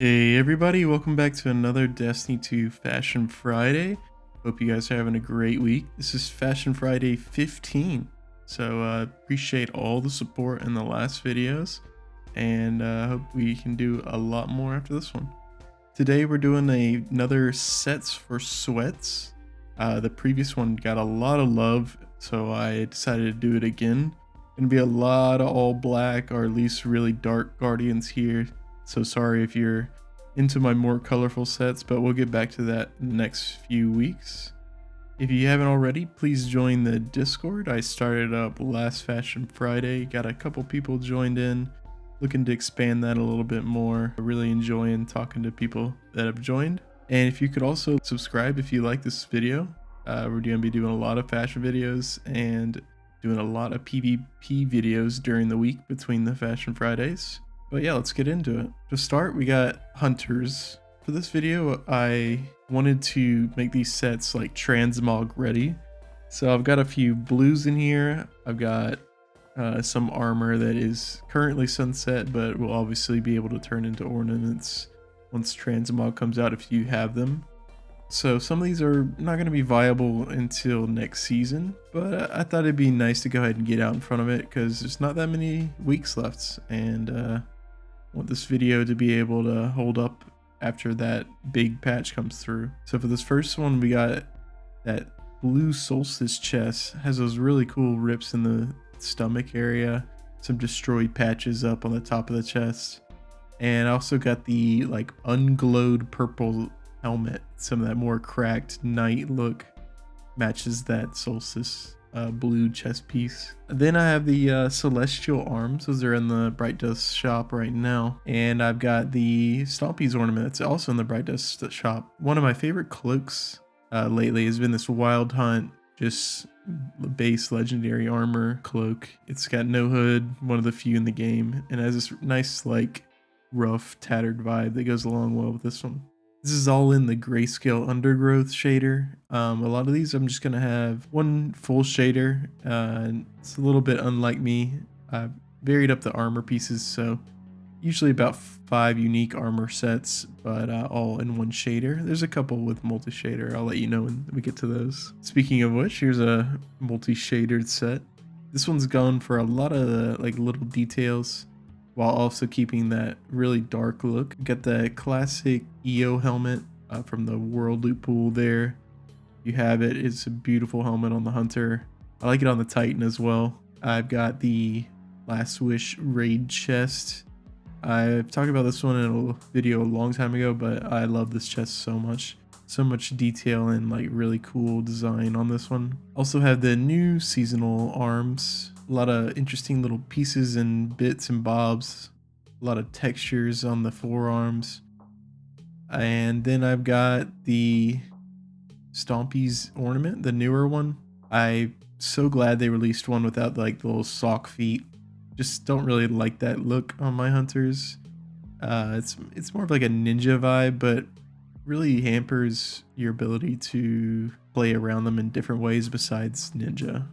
Hey everybody, welcome back to another Destiny 2 Fashion Friday. Hope you guys are having a great week. This is Fashion Friday 15. So appreciate all the support in the last videos and hope we can do a lot more after this one. Today we're doing another sets for sweats. The previous one got a lot of love, so I decided to do it again. Gonna be a lot of all black or at least really dark guardians here. So sorry if you're into my more colorful sets, but we'll get back to that in the next few weeks. If you haven't already, please join the Discord. I started up last Fashion Friday, got a couple people joined in, looking to expand that a little bit more. Really enjoying talking to people that have joined. And if you could also subscribe if you like this video. We're going to be doing a lot of fashion videos and doing a lot of PvP videos during the week between the Fashion Fridays. But yeah, let's get into it. To start, we got hunters. For this video, I wanted to make these sets like transmog ready. So I've got a few blues in here. I've got some armor that is currently sunset, but will obviously be able to turn into ornaments once transmog comes out if you have them. So some of these are not going to be viable until next season, but I thought it'd be nice to go ahead and get out in front of it because there's not that many weeks left, and I want this video to be able to hold up after that big patch comes through. So for this first one, we got that blue solstice chest. Has those really cool rips in the stomach area, some destroyed patches up on the top of the chest, and I also got the like unglowed purple helmet. Some of that more cracked night look matches that solstice blue chest piece. Then I have the celestial arms. Those are in the Bright Dust shop right now, and I've got the Stompies ornament that's also in the Bright Dust shop. One of my favorite cloaks lately has been this Wild Hunt, just base legendary armor cloak. It's got no hood, one of the few in the game, and has this nice like rough tattered vibe that goes along well with this one. This is all in the grayscale undergrowth shader. A lot of these I'm just gonna have one full shader. It's a little bit unlike me. I've varied up the armor pieces, so usually about 5 unique armor sets, but all in one shader. There's a couple with multi-shader. I'll let you know when we get to those. Speaking of which, here's a multi-shadered set. This one's gone for a lot of the like little details, while also keeping that really dark look. Got the classic EO helmet from the World Loot Pool there. You have it. It's a beautiful helmet on the Hunter. I like it on the Titan as well. I've got the Last Wish raid chest. I've talked about this one in a video a long time ago, but I love this chest so much. So much detail and like really cool design on this one. Also have the new seasonal arms. A lot of interesting little pieces and bits and bobs. A lot of textures on the forearms. And then I've got the Stompies ornament, the newer one. I'm so glad they released one without like the little sock feet. Just don't really like that look on my hunters. It's more of like a ninja vibe, but really hampers your ability to play around them in different ways besides ninja.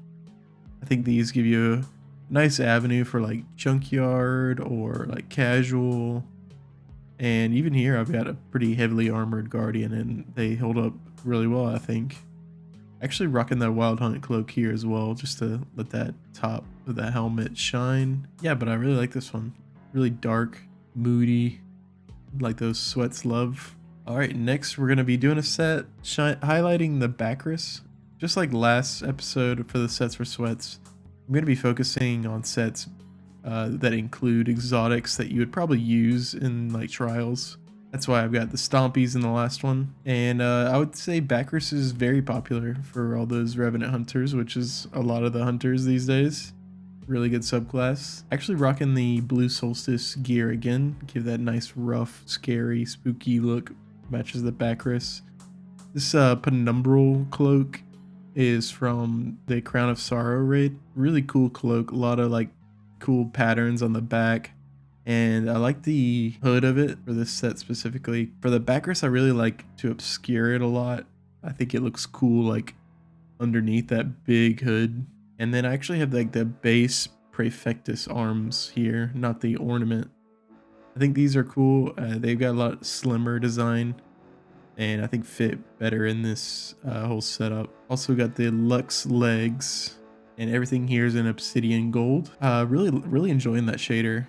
I think these give you a nice avenue for like junkyard or like casual. And even here I've got a pretty heavily armored guardian and they hold up really well, I think. Actually rocking that Wild Hunt cloak here as well, just to let that top of the helmet shine. Yeah, but I really like this one. Really dark, moody, like those sweats love. All right, next we're gonna be doing a set highlighting the Bacchus. Just like last episode for the sets for sweats, I'm going to be focusing on sets that include exotics that you would probably use in like trials. That's why I've got the Stompies in the last one. And I would say Bacchus is very popular for all those Revenant hunters, which is a lot of the hunters these days. Really good subclass. Actually rocking the Blue Solstice gear again. Give that nice rough, scary, spooky look. Matches the Bacchus. This penumbral cloak is from the Crown of Sorrow raid. Really cool cloak, a lot of like cool patterns on the back, and I like the hood of it for this set specifically. For the Bacchus, I really like to obscure it a lot. I think it looks cool like underneath that big hood. And then I actually have like the base Praefectus arms here, not the ornament. I think these are cool. They've got a lot slimmer design, and I think fit better in this whole setup. Also got the Lux legs, and everything here is in obsidian gold. Really enjoying that shader.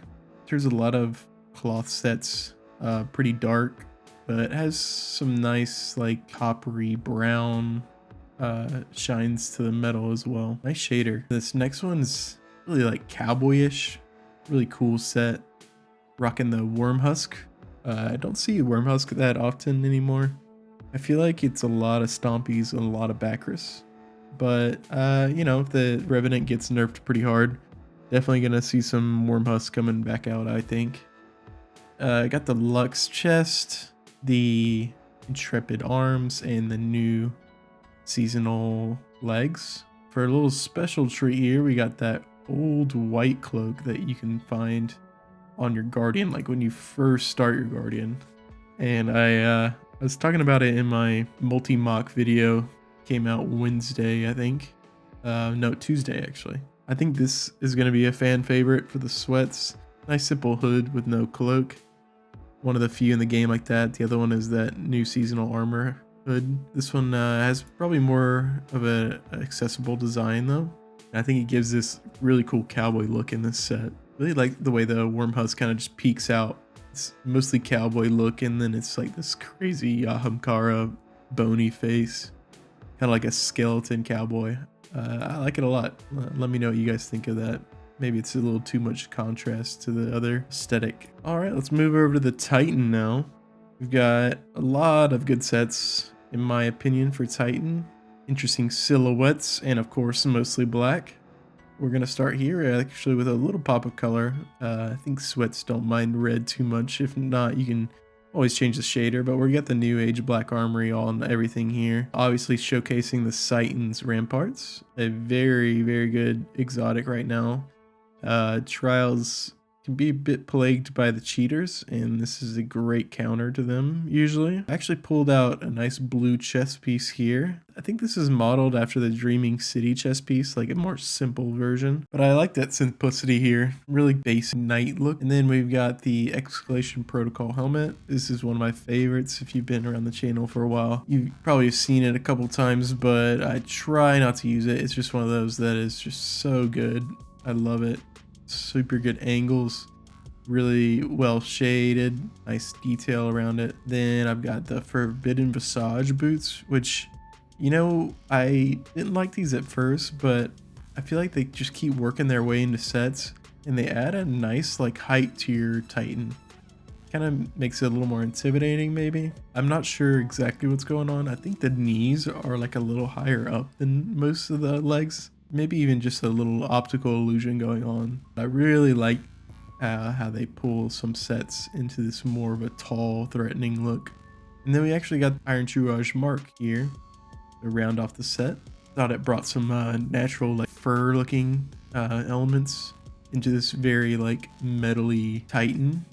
There's a lot of cloth sets, pretty dark, but has some nice like coppery brown shines to the metal as well. Nice shader. This next one's really like cowboyish, really cool set. Rocking the worm husk. I don't see worm husk that often anymore. I feel like it's a lot of stompies and a lot of Bacchus. But you know, if the Revenant gets nerfed pretty hard, definitely gonna see some worm husk coming back out, I think. I got the Lux chest, the Intrepid arms, and the new seasonal legs. For a little special treat here, we got that old white cloak that you can find on your Guardian, like when you first start your Guardian. And I was talking about it in my multi-mock video. Came out Wednesday, I think. No, Tuesday actually. I think this is going to be a fan favorite for the sweats. Nice simple hood with no cloak. One of the few in the game like that. The other one is that new seasonal armor hood. This one has probably more of an accessible design though. And I think it gives this really cool cowboy look in this set. Really like the way the worm husk kind of just peeks out. It's mostly cowboy look, and then it's like this crazy Ahamkara bony face. Kind of like a skeleton cowboy. I like it a lot. Let me know what you guys think of that. Maybe it's a little too much contrast to the other aesthetic. All right, let's move over to the Titan now. We've got a lot of good sets, in my opinion, for Titan. Interesting silhouettes, and of course, mostly black. We're going to start here actually with a little pop of color. I think sweats don't mind red too much. If not, you can always change the shader, but we got the new age black armory on everything here. Obviously showcasing the Titan's ramparts. A very, very good exotic right now. Trials can be a bit plagued by the cheaters, and this is a great counter to them usually. I actually pulled out a nice blue chest piece here. I think this is modeled after the Dreaming City chest piece, like a more simple version, but I like that simplicity here. Really basic knight look. And then we've got the Escalation Protocol helmet. This is one of my favorites. If you've been around the channel for a while, you've probably seen it a couple times, but I try not to use it. It's just one of those that is just so good. I love it. Super good angles, really well shaded, nice detail around it. Then I've got the Forbidden Visage boots, which, you know, I didn't like these at first, but I feel like they just keep working their way into sets, and they add a nice like height to your Titan. Kind of makes it a little more intimidating maybe. I'm not sure exactly what's going on. I think the knees are like a little higher up than most of the legs. Maybe even just a little optical illusion going on. I really like how they pull some sets into this more of a tall, threatening look. And then we actually got Iron Trouage Mark here to round off the set. Thought it brought some natural like fur looking elements into this very like metally Titan.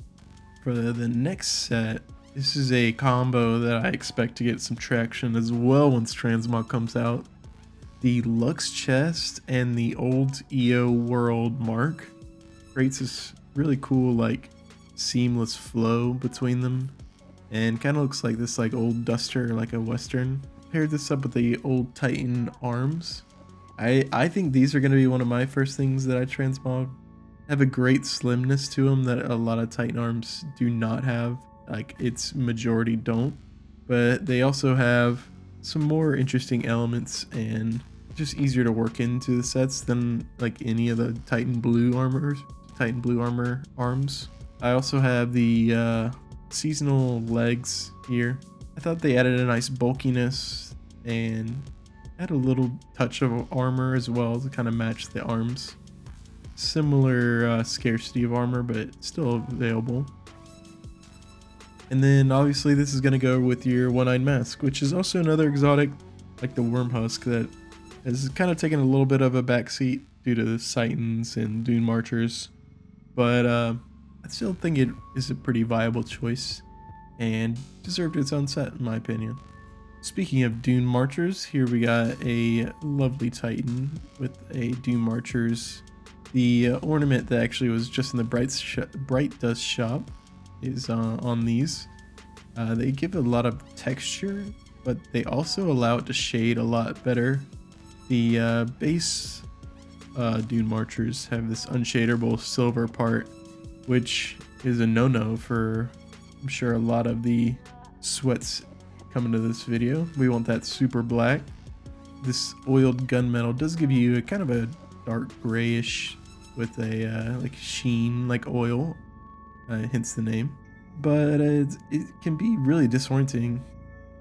For the next set, this is a combo that I expect to get some traction as well once Transmog comes out. The Lux chest and the old EO World Mark creates this really cool like seamless flow between them, and kind of looks like this like old duster, like a western. Paired this up with the old Titan arms. I think these are going to be one of my first things that I transmog. Have a great slimness to them that a lot of Titan arms do not have. Like its majority don't, but they also have some more interesting elements and just easier to work into the sets than like any of the Titan Blue Armor arms. I also have the seasonal legs here. I thought they added a nice bulkiness and add a little touch of armor as well to kind of match the arms. Similar scarcity of armor, but still available. And then obviously this is going to go with your one-eyed mask, which is also another exotic like the worm husk that has kind of taken a little bit of a backseat due to the Titans and Dune Marchers, but I still think it is a pretty viable choice and deserved its own set in my opinion. Speaking of Dune Marchers, here we got a lovely Titan with a Dune Marchers. The ornament that actually was just in the Bright Dust shop. is on these. They give a lot of texture, but they also allow it to shade a lot better. The base Dune Marchers have this unshaderable silver part, which is a no-no for, I'm sure, a lot of the sweats coming to this video. We want that super black. This oiled gunmetal does give you a kind of a dark grayish with a like sheen, like oil, hence the name. But it can be really disorienting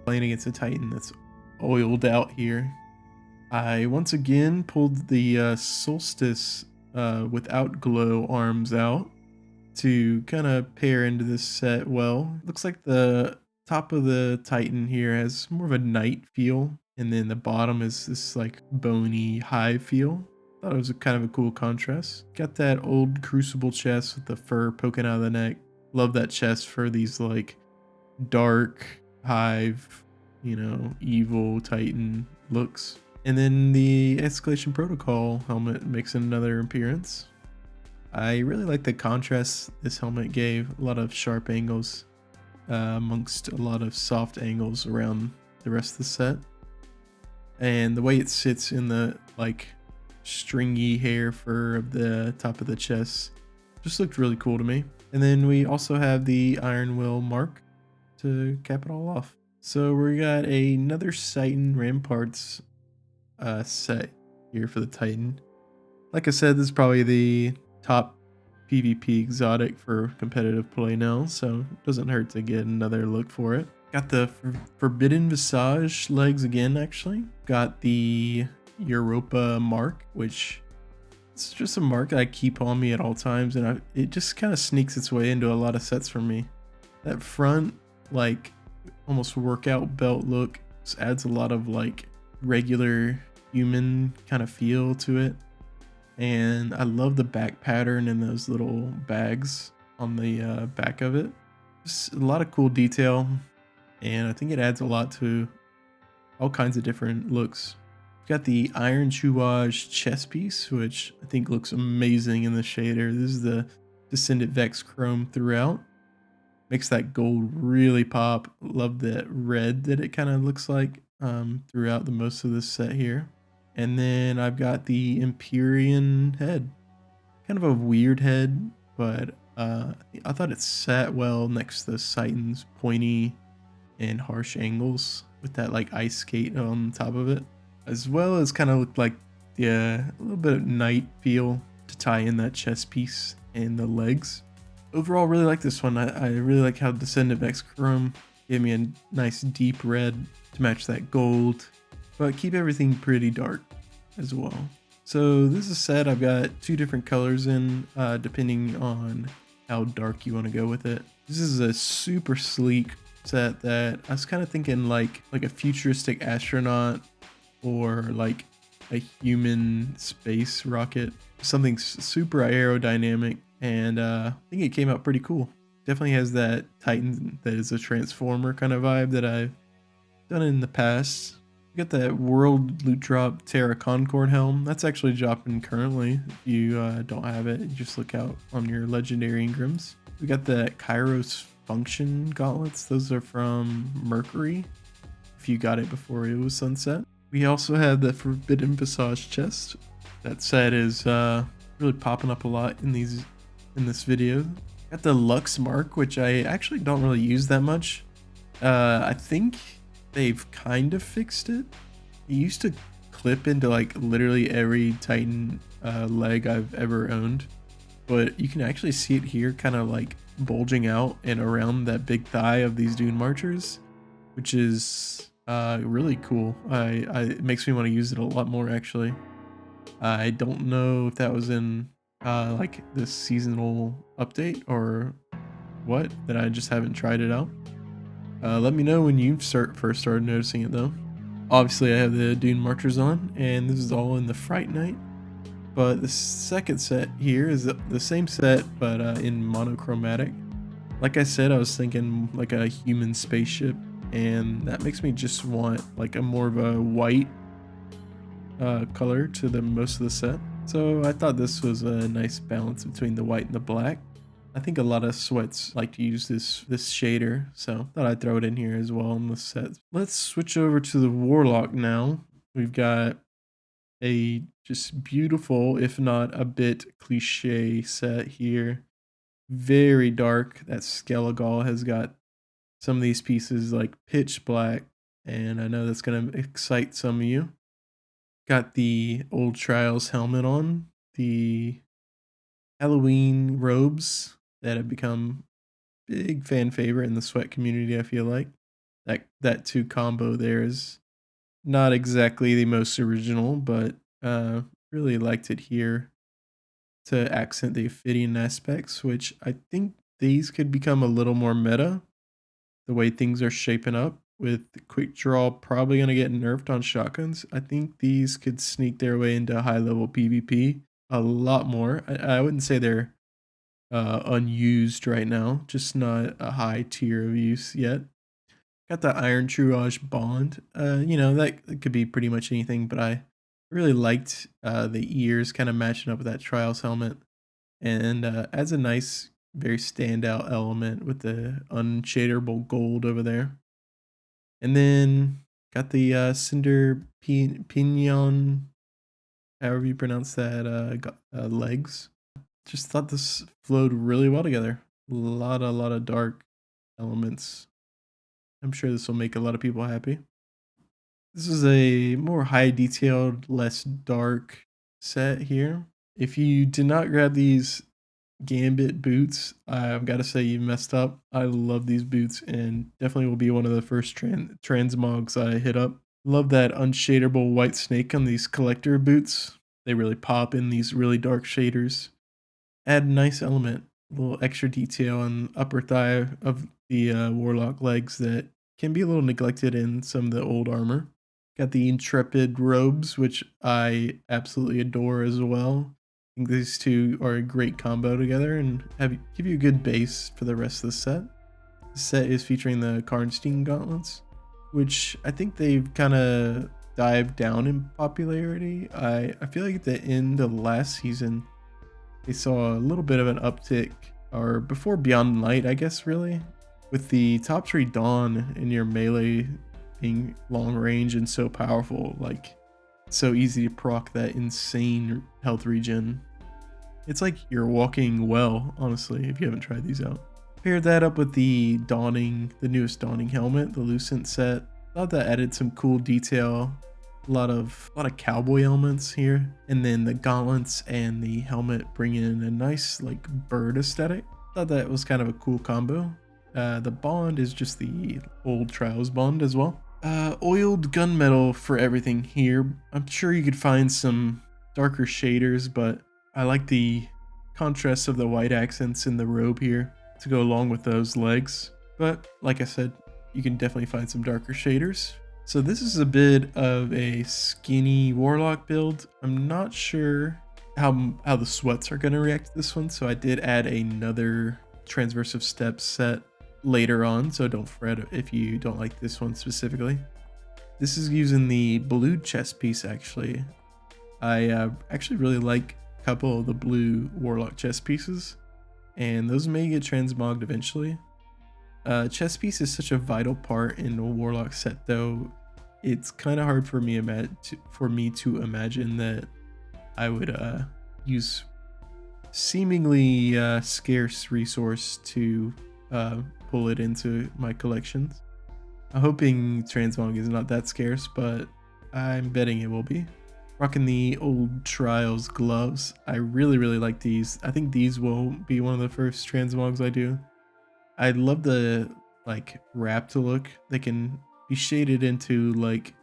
playing against a Titan that's oiled out here. I once again pulled the Solstice without glow arms out to kind of pair into this set well. Looks like the top of the Titan here has more of a night feel, and then the bottom is this like bony hive feel. Thought it was kind of a cool contrast. Got that old Crucible chest with the fur poking out of the neck. Love that chest for these like dark hive, you know, evil Titan looks. And then the Escalation Protocol helmet makes another appearance. I really like the contrast this helmet gave. A lot of sharp angles amongst a lot of soft angles around the rest of the set. And the way it sits in the like stringy hair fur of the top of the chest just looked really cool to me. And then we also have the Iron Will mark to cap it all off. So we got another Titan Ramparts set here for the Titan. Like I said, this is probably the top PvP exotic for competitive play now, so it doesn't hurt to get another look for it. Got the Forbidden Visage legs again, actually. Got the Europa mark, which it's just a mark that I keep on me at all times, and it just kind of sneaks its way into a lot of sets for me. That front, like, almost workout belt look just adds a lot of, like, regular human kind of feel to it. And I love the back pattern and those little bags on the back of it. Just a lot of cool detail, and I think it adds a lot to all kinds of different looks. Got the Iron Chouage chest piece, which I think looks amazing in the shader. This is the Descendant Vex chrome throughout. Makes that gold really pop. Love that red that it kind of looks like throughout the most of this set here. And then I've got the Empyrean head. Kind of a weird head, but I thought it sat well next to Titan's pointy and harsh angles with that like ice skate on top of it. As well as kind of looked like, yeah, a little bit of night feel to tie in that chest piece and the legs. Overall, really like this one. I really like how Descendant Vex Chrome gave me a nice deep red to match that gold, but keep everything pretty dark as well. So this is a set I've got two different colors in, depending on how dark you want to go with it. This is a super sleek set that I was kind of thinking like a futuristic astronaut or like a human space rocket, something super aerodynamic, and I think it came out pretty cool. Definitely has that Titan that is a transformer kind of vibe that I've done in the past. We got that World Loot Drop Terra Concord helm. That's actually dropping currently. If you don't have it, just look out on your legendary Ingrams. We got the Kairos Function gauntlets. Those are from Mercury, if you got it before it was sunset. We also have the Forbidden Visage chest. That set is really popping up a lot in this video. Got the Lux mark, which I actually don't really use that much. I think they've kind of fixed it. It used to clip into like literally every Titan leg I've ever owned, but you can actually see it here kind of like bulging out and around that big thigh of these Dune Marchers, which is really cool. It makes me want to use it a lot more actually. I don't know if that was in like this seasonal update or what, that I just haven't tried it out. Let me know when you first started noticing it though. Obviously I have the Dune Marchers on, and this is all in the Fright Night. But the second set here is the same set, but in monochromatic. Like I said, I was thinking like a human spaceship, and that makes me just want like a more of a white color to the most of the set. So I thought this was a nice balance between the white and the black. I think a lot of sweats like to use this shader, so thought I'd throw it in here as well in the set. Let's switch over to the Warlock now. We've got a just beautiful, if not a bit cliche set here. Very dark. That Skelegal has got some of these pieces like pitch black, and I know that's going to excite some of you. Got the old Trials helmet on, the Halloween robes that have become big fan favorite in the sweat community. I feel like that two combo there is not exactly the most original, but really liked it here to accent the Ophidian aspects, which I think these could become a little more meta the way things are shaping up. With quick draw probably going to get nerfed on shotguns, I think these could sneak their way into high level PvP a lot more. I wouldn't say they're unused right now, just not a high tier of use yet. Got the Iron Truage Bond. You know, that could be pretty much anything, but I really liked the ears kind of matching up with that Trials helmet, and adds a nice, very standout element with the unshaderable gold over there. And then got the Cinder Pinion, however you pronounce that, legs. Just thought this flowed really well together. A lot of dark elements. I'm sure this will make a lot of people happy. This is a more high detailed, less dark set here. If you did not grab these Gambit boots, I've got to say you messed up. I love these boots and definitely will be one of the first transmogs I hit up. Love that unshaderable white snake on these collector boots. They really pop in these really dark shaders. Add a nice element, a little extra detail on upper thigh of the Warlock legs that can be a little neglected in some of the old armor. Got the Intrepid robes, which I absolutely adore as well. I think these two are a great combo together and give you a good base for the rest of the set. The set is featuring the Karnstein gauntlets, which I think they've kind of dived down in popularity. I feel like at the end of last season, they saw a little bit of an uptick, or before Beyond Light, I guess, really, with the top 3 Dawn in your melee being long range and so powerful, like so easy to proc that insane health regen. It's like you're walking well, honestly, if you haven't tried these out. Paired that up with the newest Dawning helmet, the Lucent set. Thought that added some cool detail. A lot of cowboy elements here, and then the gauntlets and the helmet bring in a nice like bird aesthetic. Thought that was kind of a cool combo. The bond is just the old Trials bond as well. Oiled gunmetal for everything here. I'm sure you could find some darker shaders, but I like the contrast of the white accents in the robe here to go along with those legs. But like I said, you can definitely find some darker shaders. So this is a bit of a skinny Warlock build. I'm not sure how the sweats are going to react to this one, so I did add another Transversive Steps set later on, so don't fret if you don't like this one specifically. This is using the blue chest piece, actually. I actually really like a couple of the blue Warlock chest pieces, and those may get transmogged eventually. Chest piece is such a vital part in a Warlock set, though. It's kind of hard for me to imagine that I would use seemingly scarce resource to pull it into my collections. I'm hoping transmog is not that scarce, but I'm betting it will be. Rocking the old Trials gloves. I really like these. I think these will be one of the first transmogs I do. I love the like wrapped look. They can be shaded into like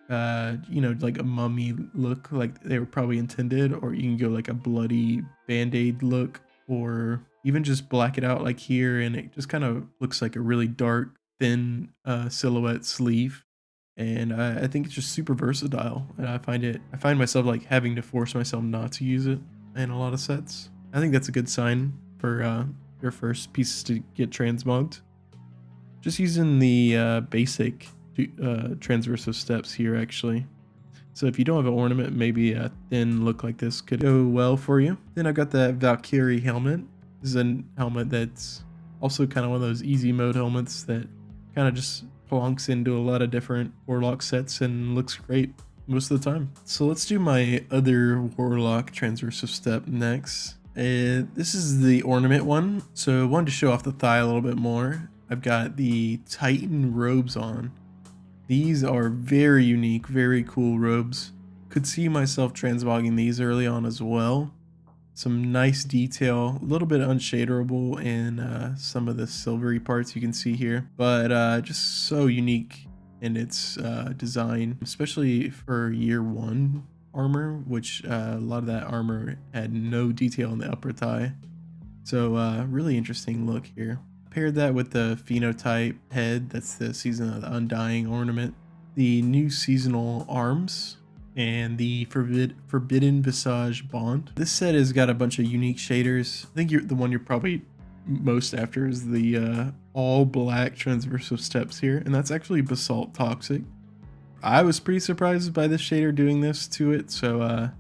you know, like a mummy look, like they were probably intended, or you can go like a bloody band-aid look, or even just black it out like here, and it just kind of looks like a really dark, thin silhouette sleeve. And I think it's just super versatile, and I find myself like having to force myself not to use it in a lot of sets. I think that's a good sign for your first pieces to get transmogged. Just using the basic Transversive Steps here, actually. So if you don't have an ornament, maybe a thin look like this could go well for you. Then I got that Valkyrie helmet. This is a helmet that's also kind of one of those easy mode helmets that kind of just plonks into a lot of different Warlock sets and looks great most of the time. So let's do my other Warlock transversive step next. This is the ornament one. So I wanted to show off the thigh a little bit more. I've got the Titan robes on. These are very unique, very cool robes. Could see myself transmogging these early on as well. Some nice detail, a little bit unshaderable in some of the silvery parts you can see here, but just so unique in its design, especially for year 1 armor, which a lot of that armor had no detail in the upper thigh. So really interesting look here. Paired that with the phenotype head, that's the Season of the Undying ornament, the new seasonal arms, and the Forbidden Visage Bond. This set has got a bunch of unique shaders. I think the one you're probably most after is the all black transversive steps here, and that's actually Basalt Toxic. I was pretty surprised by this shader doing this to it, so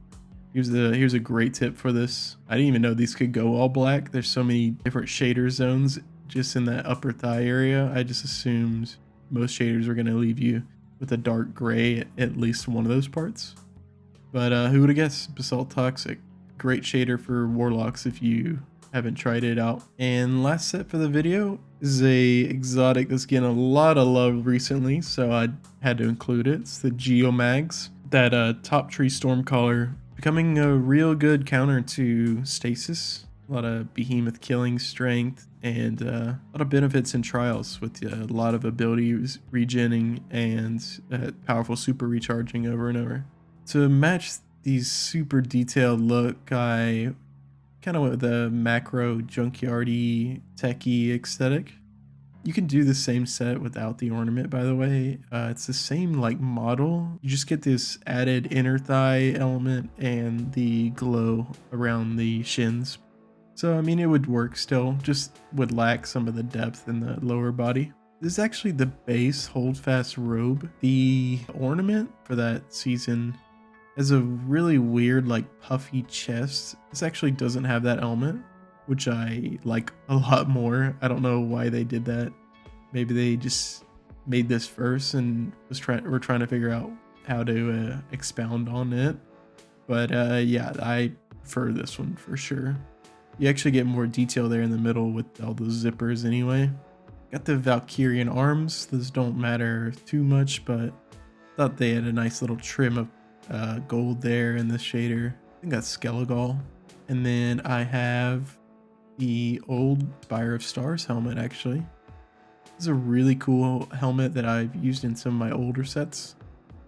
here's a great tip for this. I didn't even know these could go all black. There's so many different shader zones just in that upper thigh area. I just assumed most shaders are going to leave you with a dark gray at least one of those parts. But who would have guessed? Basalt Toxic. Great shader for Warlocks if you haven't tried it out. And last set for the video is a exotic that's getting a lot of love recently, so I had to include it. It's the Geomags. That Top Tree Stormcaller, becoming a real good counter to Stasis. A lot of behemoth killing strength, and a lot of benefits in trials with a lot of abilities regenning and powerful super recharging over and over. To match these super detailed look, I kind of went with the macro junkyardy techie aesthetic. You can do the same set without the ornament, by the way. It's the same like model. You just get this added inner thigh element and the glow around the shins. So, I mean, it would work still, just would lack some of the depth in the lower body. This is actually the base holdfast robe. The ornament for that season has a really weird, like, puffy chest. This actually doesn't have that element, which I like a lot more. I don't know why they did that. Maybe they just made this first and were trying to figure out how to expound on it. But yeah, I prefer this one for sure. You actually get more detail there in the middle with all those zippers anyway. Got the Valkyrian arms. Those don't matter too much, but thought they had a nice little trim of gold there in this shader. I think that's Skelligol. And then I have the old Spire of Stars helmet, actually. This is a really cool helmet that I've used in some of my older sets.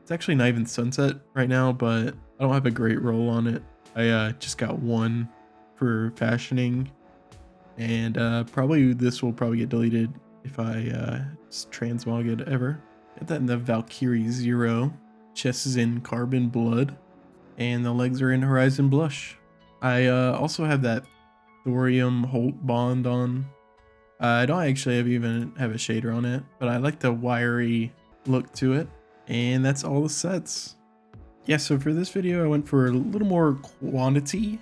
It's actually not even sunset right now, but I don't have a great roll on it. I just got one for fashioning, and probably this will probably get deleted if I transmog it ever. Got that in the Valkyrie 0. Chest is in Carbon Blood, and the legs are in Horizon Blush. I also have that Thorium Holt Bond on. I don't actually even have a shader on it, but I like the wiry look to it, and that's all the sets. Yeah, so for this video I went for a little more quantity.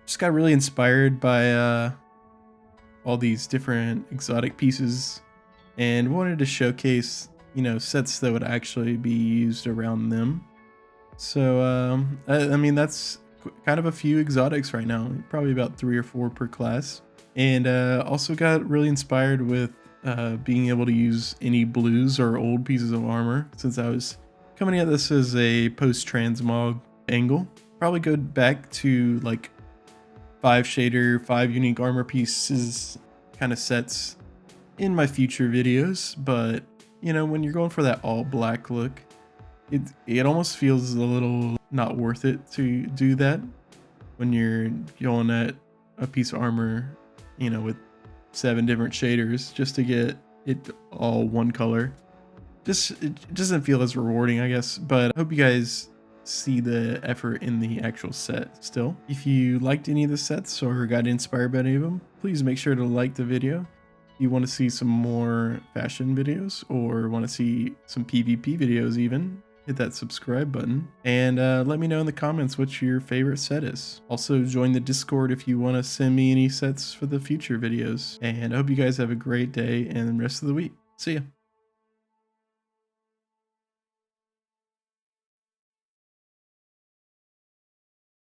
Just got really inspired by all these different exotic pieces and wanted to showcase, you know, sets that would actually be used around them. So I mean, that's kind of a few exotics right now, probably about 3 or 4 per class. And also got really inspired with being able to use any blues or old pieces of armor, since I was coming at this as a post-transmog angle. Probably go back to like 5 shader, 5 unique armor pieces kind of sets in my future videos, but you know, when you're going for that all black look, it almost feels a little not worth it to do that when you're going at a piece of armor, you know, with 7 different shaders just to get it all one color. It doesn't feel as rewarding, I guess, but I hope you guys see the effort in the actual set still. If you liked any of the sets or got inspired by any of them, please make sure to like the video. If you want to see some more fashion videos or want to see some PvP videos even, hit that subscribe button, and let me know in the comments what your favorite set is. Also, join the Discord if you want to send me any sets for the future videos. And I hope you guys have a great day and the rest of the week. See ya.